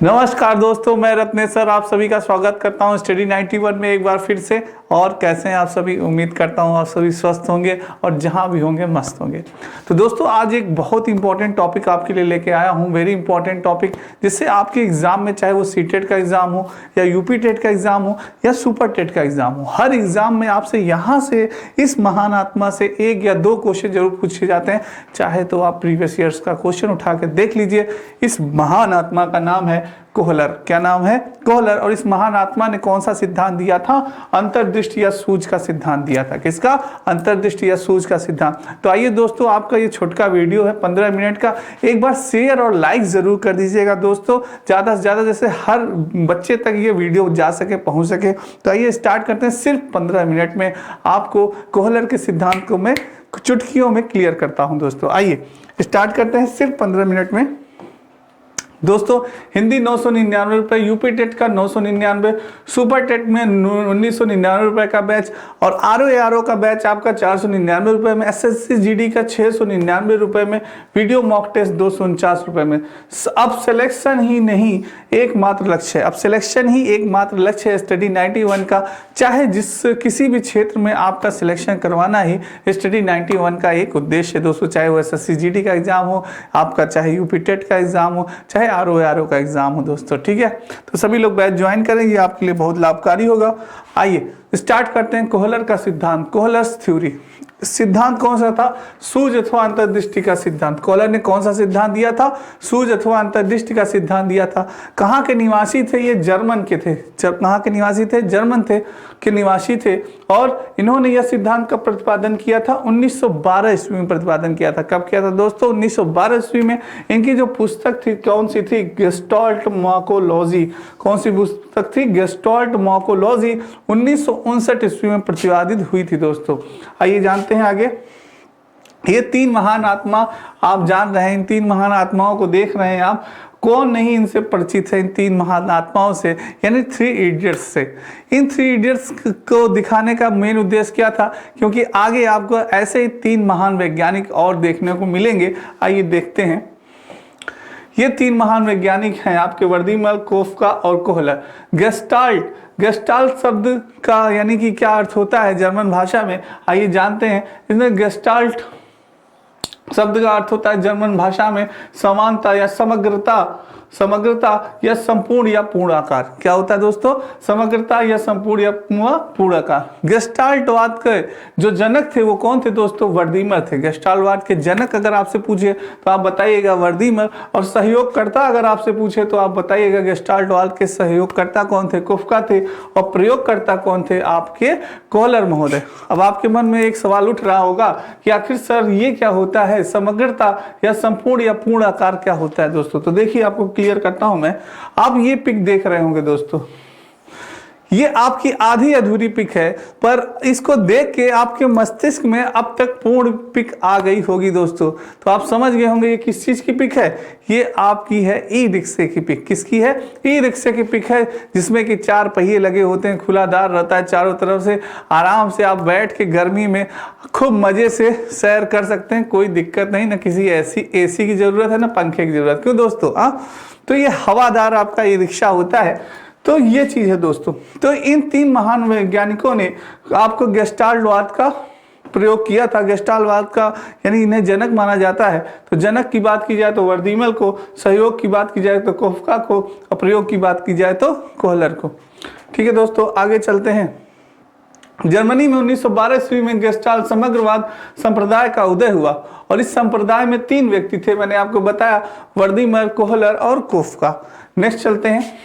नमस्कार दोस्तों, मैं रत्नेश सर आप सभी का स्वागत करता हूं स्टडी 91 में एक बार फिर से। और कैसे हैं आप सभी? उम्मीद करता हूं आप सभी स्वस्थ होंगे और जहां भी होंगे मस्त होंगे। तो दोस्तों आज एक बहुत इंपॉर्टेंट टॉपिक आपके लिए लेके आया हूं, वेरी इंपॉर्टेंट टॉपिक, जिससे आपके एग्जाम में, चाहे वो सीटेट का एग्जाम हो या यूपी टेट का एग्जाम हो या सुपर टेट का एग्जाम हो, हर एग्जाम में आपसे यहाँ से इस महान आत्मा से एक या दो क्वेश्चन जरूर पूछे जाते हैं। चाहे तो आप प्रीवियस ईयर्स का क्वेश्चन उठा के देख लीजिए। इस महान आत्मा का नाम है कोहलर। क्या नाम है? कोहलर। और इस महान आत्मा ने कौन सा सिद्धांत दिया था? अंतर्दृष्टि या सूझ का सिद्धांत दिया था। किसका? अंतर्दृष्टि या सूझ का सिद्धांत। तो आइए दोस्तों, आपका ये छोटका वीडियो है 15 मिनट का, एक बार शेयर और लाइक जरूर कर दीजिएगा दोस्तों, ज्यादा से ज्यादा, जैसे हर बच्चे तक ये वीडियो जा सके, पहुंच सके। तो आइए स्टार्ट करते हैं। सिर्फ 15 मिनट में आपको कोहलर के सिद्धांत को मैं चुटकियों में क्लियर करता हूं दोस्तों। आइए स्टार्ट करते हैं सिर्फ 15 मिनट में। दोस्तों हिंदी 999 रुपये, यूपी टेट का 999, सुपर टेट में 1999 रुपये का बैच, और आरओ का बैच आपका 499 रुपये में, एसएससी जीडी का 699 रुपये में, वीडियो मॉक टेस्ट 249 रुपये में। अब सिलेक्शन ही नहीं एकमात्र लक्ष्य है, अब सिलेक्शन ही एकमात्र लक्ष्य है स्टडी 91 का। चाहे किसी भी क्षेत्र में आपका सिलेक्शन करवाना ही स्टडी 91 का एक उद्देश्य है दोस्तों। चाहे वो एसएससी जीडी का एग्जाम हो आपका, चाहे यूपी टेट का एग्जाम हो, चाहे आरओ का एग्जाम हो दोस्तों, ठीक है। तो सभी लोग बैच ज्वाइन करेंगे, आपके लिए बहुत लाभकारी होगा। आइए स्टार्ट करते हैं कोहलर का सिद्धांत, कोहलर्स थ्योरी। सिद्धांत कौन सा था? सूझ अथवा अंतर्दृष्टि का सिद्धांत। कोहलर ने कौन सा सिद्धांत दिया था? सूझ अथवा अंतर्दृष्टि का सिद्धांत दिया था। कहाँ के निवासी थे ये? जर्मन के थे। कहाँ के निवासी थे? जर्मन के निवासी थे। और इन्होंने यह सिद्धांत का प्रतिपादन किया था 1912 ईस्वी में प्रतिपादन किया था। कब किया था दोस्तों? 1912 ईस्वी में। इनकी जो पुस्तक थी कौन सी थी? Gestalt morphology. कौन सी पुस्तक थी? गेस्टाल्ट मॉर्फोलॉजी 1959 ईस्वी में प्रतिपादित हुई थी दोस्तों। आइए जानते हैं आगे। ये तीन महान आत्मा आप जान रहे हैं, इन तीन महान आत्माओं को देख रहे हैं आप। कौन नहीं इनसे परिचित है, इन तीन महान आत्माओं से, यानी 3 इडियट्स से। इन 3 इडियट्स को दिखाने का मेन उद्देश्य क्या था? क्योंकि आगे आपको ऐसे ही 3 महान वैज्ञानिक और देखने को मिलेंगे। आइए देखते हैं। ये 3 महान वैज्ञानिक हैं आपके, वर्दीमल, कोफका और कोहलर। गेस्टाल्ट शब्द का यानी कि क्या अर्थ होता है जर्मन भाषा में? आइए जानते हैं। इसमें गेस्टाल्ट शब्द का अर्थ होता है जर्मन भाषा में समानता या समग्रता या संपूर्ण या पूर्ण आकार। क्या होता है दोस्तों? समग्रता या संपूर्ण या पूर्ण आकार। गेस्टाल्टवाद के जो जनक थे वो कौन थे दोस्तों? वर्दीमर थे। गेस्टाल्टवाद के जनक अगर आपसे पूछे तो आप बताइएगा वर्दीमर, और सहयोगकर्ता अगर आपसे पूछे तो आप बताइएगा गेस्टाल्टवाद के सहयोगकर्ता कौन थे? कोफका थे। और प्रयोगकर्ता कौन थे? आपके कोहलर महोदय। अब आपके मन में एक सवाल उठ रहा होगा कि आखिर सर ये क्या होता है, समग्रता या संपूर्ण या पूर्ण आकार क्या होता है दोस्तों? तो देखिए आपको क्लियर करता हूं मैं। आप ये पिक देख रहे होंगे दोस्तों, ये आपकी आधी अधूरी पिक है, पर इसको देख के आपके मस्तिष्क में अब तक पूर्ण पिक आ गई होगी दोस्तों। तो आप समझ गए होंगे ये किस चीज की पिक है। ये आपकी है ई रिक्शे की पिक। किसकी है? ई रिक्शे की पिक है, जिसमें कि 4 पहिए लगे होते हैं, खुलादार रहता है चारों तरफ से। आराम से आप बैठ के गर्मी में खूब मजे से सैर कर सकते हैं, कोई दिक्कत नहीं। ना किसी एसी की जरूरत है, ना पंखे की जरूरत। क्यों दोस्तों? तो ये हवादार आपका ई रिक्शा होता है। तो ये चीज है दोस्तों। तो इन 3 महान वैज्ञानिकों ने आपको गेस्टाल्टवाद का प्रयोग किया था। गेस्टाल्टवाद का यानी इन्हें जनक माना जाता है। तो जनक की बात की जाए तो वर्दीमल को, सहयोग की बात की जाए तो कोफका को, और प्रयोग की बात की जाए तो कोहलर को। ठीक है दोस्तों, आगे चलते हैं। जर्मनी में 1912 ईस्वी में गेस्टाल्ट समग्रवाद संप्रदाय का उदय हुआ, और इस संप्रदाय में 3 व्यक्ति थे, मैंने आपको बताया, वर्दीमल, कोहलर और कोफका। नेक्स्ट चलते हैं।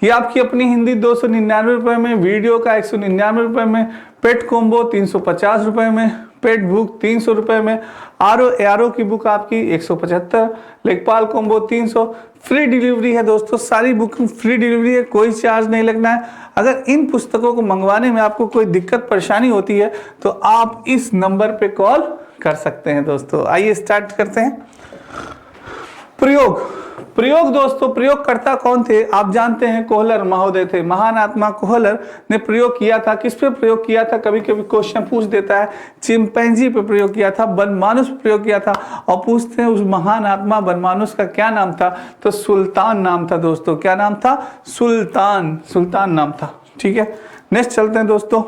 ये आपकी अपनी हिंदी 299 रुपये में, वीडियो का 199 रुपये में, पेट कॉम्बो 350 रुपये में, पेट बुक 300 रुपये में, आरओ की बुक आपकी 175, लेखपाल कॉम्बो 300। फ्री डिलीवरी है दोस्तों, सारी बुक फ्री डिलीवरी है, कोई चार्ज नहीं लगना है। अगर इन पुस्तकों को मंगवाने में आपको कोई दिक्कत परेशानी होती है तो आप इस नंबर पे कॉल कर सकते हैं दोस्तों। आइए स्टार्ट करते हैं। प्रयोग प्रयोग दोस्तों, प्रयोगकर्ता कौन थे आप जानते हैं, कोहलर महोदय थे। महान आत्मा कोहलर ने प्रयोग किया था। किस पे प्रयोग किया था, कभी कभी क्वेश्चन पूछ देता है। चिंपैंजी पे प्रयोग किया था, बनमानुष पे प्रयोग किया था। और पूछते हैं उस महान आत्मा बनमानुष का क्या नाम था, तो सुल्तान नाम था दोस्तों। क्या नाम था, सुल्तान, सुल्तान नाम था। ठीक है, नेक्स्ट चलते हैं दोस्तों।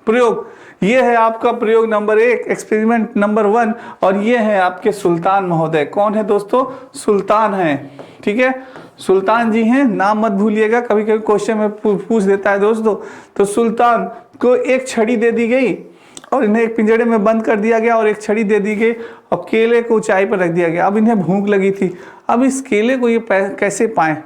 प्रयोग, ये है आपका प्रयोग नंबर 1, एक्सपेरिमेंट नंबर 1, और ये है आपके सुल्तान महोदय। कौन है दोस्तों, सुल्तान है। ठीक है, सुल्तान जी हैं, नाम मत भूलिएगा, कभी कभी क्वेश्चन में पूछ देता है दोस्तों। तो सुल्तान को एक छड़ी दे दी गई और इन्हें एक पिंजड़े में बंद कर दिया गया, और एक छड़ी दे दी गई और केले को ऊंचाई पर रख दिया गया। अब इन्हें भूख लगी थी, अब इस केले को ये कैसे पाए,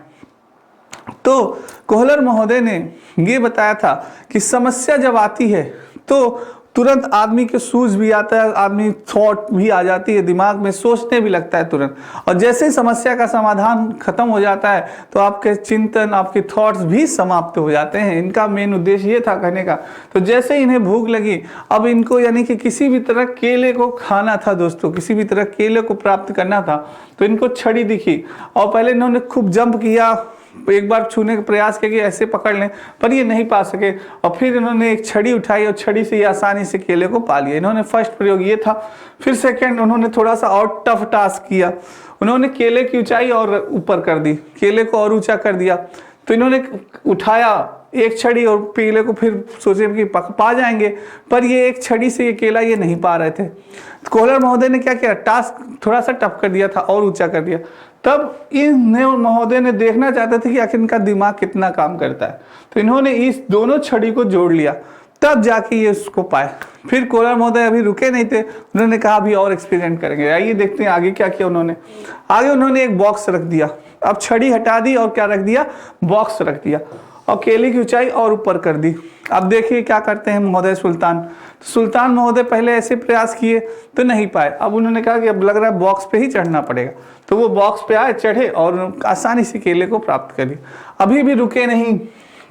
तो कोहलर महोदय ने ये बताया था कि समस्या जब आती है तो तुरंत आदमी के सूझ भी आता है, आदमी थॉट भी आ जाती है, दिमाग में सोचने भी लगता है तुरंत। और जैसे ही समस्या का समाधान खत्म हो जाता है तो आपके चिंतन, आपके थॉट्स भी समाप्त हो जाते हैं। इनका मेन उद्देश्य ये था कहने का। तो जैसे ही इन्हें भूख लगी, अब इनको यानी कि किसी भी तरह केले को खाना था दोस्तों, किसी भी तरह केले को प्राप्त करना था। तो इनको छड़ी दिखी और पहले इन्होंने खूब जंप किया, एक बार छूने का प्रयास किया कि ऐसे पकड़ लें, पर ये नहीं पा सके। और फिर इन्होंने एक छड़ी उठाई और छड़ी से ये आसानी से केले को पा लिया। इन्होंने फर्स्ट प्रयोग ये था। फिर सेकंड उन्होंने थोड़ा सा और टफ टास्क किया, उन्होंने केले की ऊंचाई और ऊपर कर दी, केले को और ऊंचा कर दिया। तो इन्होंने उठाया एक छड़ी और केले को, फिर सोचे कि पा जाएंगे, पर ये एक छड़ी से ये केला ये नहीं पा रहे थे। तो कोहलर महोदय ने क्या किया, टास्क थोड़ा सा टफ कर दिया था और ऊंचा कर दिया। तब इन महोदय ने देखना चाहते थे कि आखिर इनका दिमाग कितना काम करता है। तो इन्होंने इस दोनों छड़ी को जोड़ लिया, तब जाके ये उसको पाए। फिर कोहलर महोदय अभी रुके नहीं थे, उन्होंने कहा अभी और एक्सपेरिमेंट करेंगे। आइए देखते हैं आगे क्या किया उन्होंने। आगे उन्होंने एक बॉक्स रख दिया, अब छड़ी हटा दी और क्या रख दिया, बॉक्स रख दिया और केले की ऊंचाई और ऊपर कर दी। अब देखिए क्या करते हैं महोदय सुल्तान। सुल्तान महोदय पहले ऐसे प्रयास किए तो नहीं पाए, अब उन्होंने कहा कि अब लग रहा है बॉक्स पे ही चढ़ना पड़ेगा। तो वो बॉक्स पे आए, चढ़े और आसानी से केले को प्राप्त कर लिया। अभी भी रुके नहीं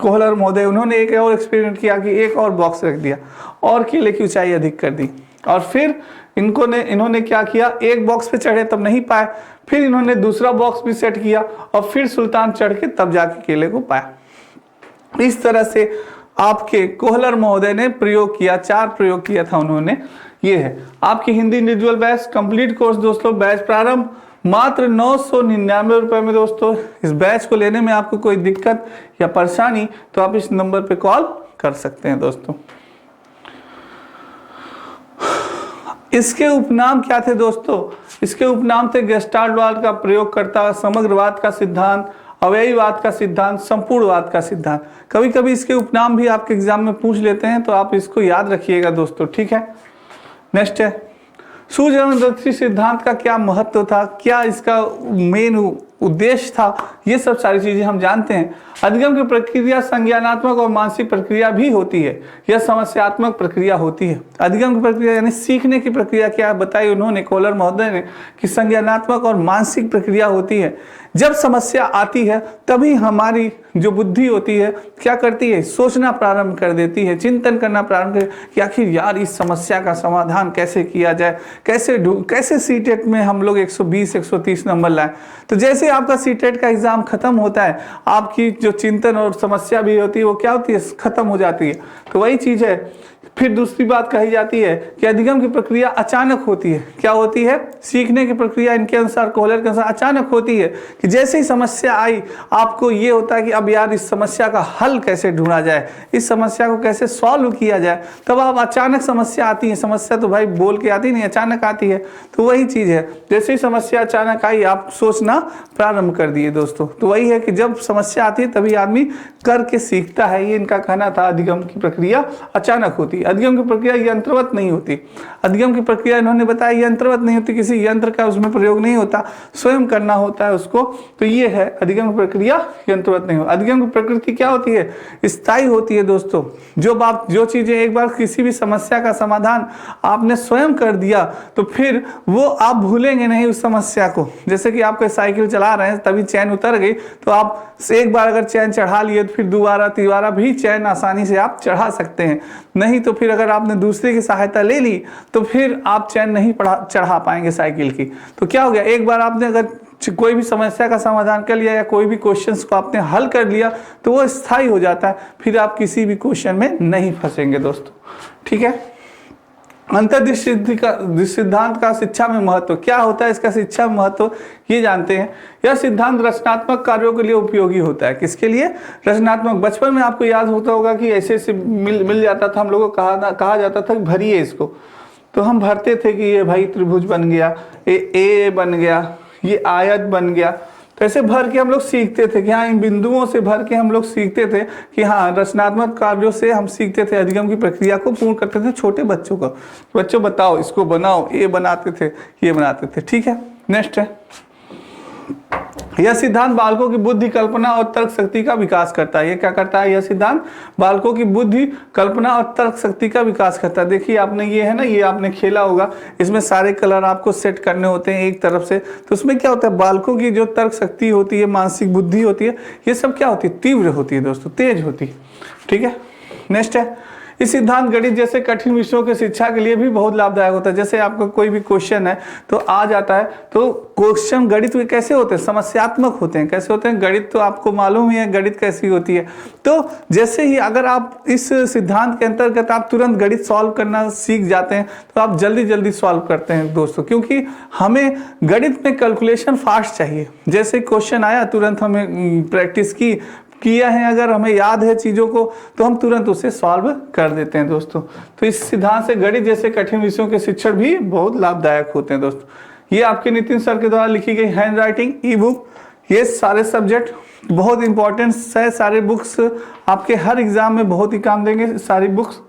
कोहलर महोदय, उन्होंने एक और एक्सपेरिमेंट किया कि एक और बॉक्स रख दिया और केले की ऊंचाई अधिक कर दी। और फिर इन्होंने क्या किया, एक बॉक्स पे चढ़े तब नहीं पाए, फिर इन्होंने दूसरा बॉक्स भी सेट किया और फिर सुल्तान चढ़ के तब जाके केले को पाया। इस तरह से आपके कोहलर महोदय ने प्रयोग किया, 4 प्रयोग किया था उन्होंने। ये है आपकी Hindi individual batch complete course दोस्तों, बैच प्रारंभ मात्र 999 रुपए में दोस्तों। इस बैच को लेने में आपको कोई दिक्कत या परेशानी तो आप इस नंबर पे कॉल कर सकते हैं दोस्तों। इसके उपनाम क्या थे दोस्तों, इसके उपनाम थे गेस्टाल्टवाद का प्रयोगकर्ता, समग्रवाद का सिद्धांत, अवयवीवाद का सिद्धांत, संपूर्णवाद का सिद्धांत। कभी कभी इसके उपनाम भी आपके एग्जाम में पूछ लेते हैं, तो आप इसको याद रखिएगा दोस्तों। ठीक है, नेक्स्ट है सूर्यदर्शी सिद्धांत का क्या महत्व था, क्या इसका मेन उद्देश्य था, ये सब सारी चीजें हम जानते हैं। अधिगम की प्रक्रिया संज्ञानात्मक और मानसिक प्रक्रिया भी होती है, यह समस्यात्मक प्रक्रिया होती है। अधिगम की प्रक्रिया यानी सीखने की प्रक्रिया क्या बताई उन्होंने कोहलर महोदय ने कि संज्ञानात्मक और मानसिक प्रक्रिया होती है। जब समस्या आती है तभी हमारी जो बुद्धि होती है क्या करती है, सोचना प्रारंभ कर देती है, चिंतन करना प्रारंभ कर कि आखिर यार इस समस्या का समाधान कैसे किया जाए, कैसे सीटेट में हम लोग 120-130 नंबर लाएं। तो जैसे आपका सीटेट का एग्जाम खत्म होता है, आपकी जो चिंतन और समस्या भी होती है वो क्या होती है, खत्म हो जाती है। तो वही चीज है। फिर दूसरी बात कही जाती है कि अधिगम की प्रक्रिया अचानक होती है। क्या होती है, सीखने की प्रक्रिया इनके अनुसार, कोहलर के अनुसार अचानक होती है कि जैसे ही समस्या आई आपको ये होता है कि अब यार इस समस्या का हल कैसे ढूंढा जाए, इस समस्या को कैसे सॉल्व किया जाए। तब आप अचानक समस्या आती है, समस्या तो भाई बोल के आती नहीं, अचानक आती है। तो वही चीज है, जैसे ही समस्या अचानक आई आप सोचना प्रारंभ कर दिए दोस्तों। तो वही है कि जब समस्या आती है तभी आदमी करके सीखता है, ये इनका कहना था। अधिगम की प्रक्रिया अचानक होती है, अधिगम की प्रक्रिया यंत्रवत नहीं होती। अधिगम की प्रक्रिया इन्होंने बताया यंत्रवत नहीं होती, किसी यंत्र का उसमें प्रयोग नहीं होता, स्वयं करना होता है उसको। तो ये है अधिगम की प्रक्रिया यंत्रवत नहीं होती। अधिगम की प्रकृति क्या होती है, स्थायी होती है दोस्तों। जो चीजें एक बार किसी भी समस्या का समाधान आपने स्वयं कर दिया तो फिर वो आप भूलेंगे नहीं उस समस्या को। जैसे कि आप कोई साइकिल चला रहे हैं, तभी चैन उतर गई तो आप एक बार अगर चैन चढ़ा लिए तो फिर दोबारा तीबारा भी चैन आसानी से आप चढ़ा सकते हैं। नहीं तो तो फिर अगर आपने दूसरे की सहायता ले ली तो फिर आप चैन नहीं चढ़ा पाएंगे साइकिल की। तो क्या हो गया, एक बार आपने अगर कोई भी समस्या का समाधान कर लिया या कोई भी क्वेश्चंस को आपने हल कर लिया तो वो स्थायी हो जाता है, फिर आप किसी भी क्वेश्चन में नहीं फंसेंगे दोस्तों। ठीक है। अंतर्दृष्टि सिद्धांत का शिक्षा में महत्व क्या होता है, इसका शिक्षा में महत्व ये जानते हैं। यह सिद्धांत रचनात्मक कार्यों के लिए उपयोगी होता है। किसके लिए? रचनात्मक। बचपन में आपको याद होता होगा कि ऐसे ऐसे मिल जाता था, हम लोगों को कहा जाता था कि भरिए इसको, तो हम भरते थे कि ये भाई त्रिभुज बन गया, ए बन गया, ये आयत बन गया। तो ऐसे भर के हम लोग सीखते थे कि हाँ, इन बिंदुओं से भर के हम लोग सीखते थे कि हाँ, रचनात्मक कार्यों से हम सीखते थे, अधिगम की प्रक्रिया को पूर्ण करते थे छोटे बच्चों को। बच्चों बताओ, इसको बनाओ, ये बनाते थे, ये बनाते थे। ठीक है। नेक्स्ट है, यह सिद्धांत बालकों की बुद्धि, कल्पना और तर्क शक्ति का विकास करता है। ये क्या करता है? यह सिद्धांत बालकों की बुद्धि, कल्पना और तर्क शक्ति का विकास करता है। देखिए आपने ये है ना, ये आपने खेला होगा, इसमें सारे कलर आपको सेट करने होते हैं एक तरफ से। तो उसमें क्या होता है, बालकों की जो तर्क शक्ति होती है, मानसिक बुद्धि होती है, ये सब क्या होती है? तीव्र होती है दोस्तों, तेज होती है। ठीक है। नेक्स्ट है, इस सिद्धांत गणित जैसे कठिन विषयों की शिक्षा के लिए भी बहुत लाभदायक होता है। जैसे आपका कोई भी क्वेश्चन है तो आ जाता है, तो क्वेश्चन गणित में कैसे होते हैं? समस्यात्मक होते हैं। कैसे होते हैं? गणित तो आपको मालूम ही है गणित कैसी होती है। तो जैसे ही अगर आप इस सिद्धांत के अंतर्गत आप तुरंत गणित सॉल्व करना सीख जाते हैं तो आप जल्दी जल्दी सॉल्व करते हैं दोस्तों, क्योंकि हमें गणित में कैलकुलेशन फास्ट चाहिए। जैसे क्वेश्चन आया, तुरंत हमें प्रैक्टिस किया है, अगर हमें याद है चीज़ों को तो हम तुरंत उसे सॉल्व कर देते हैं दोस्तों। तो इस सिद्धांत से गणित जैसे कठिन विषयों के शिक्षण भी बहुत लाभदायक होते हैं दोस्तों। ये आपके नितिन सर के द्वारा लिखी गई हैंड राइटिंग ई बुक, ये सारे सब्जेक्ट बहुत इंपॉर्टेंट है। सारे बुक्स आपके हर एग्जाम में बहुत ही काम देंगे सारी बुक्स।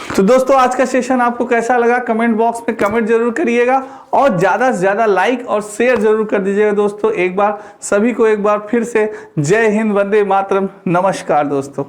तो दोस्तों आज का सेशन आपको कैसा लगा, कमेंट बॉक्स में कमेंट जरूर करिएगा और ज़्यादा से ज़्यादा लाइक और शेयर जरूर कर दीजिएगा दोस्तों। एक बार सभी को एक बार फिर से जय हिंद, वंदे मातरम, नमस्कार दोस्तों।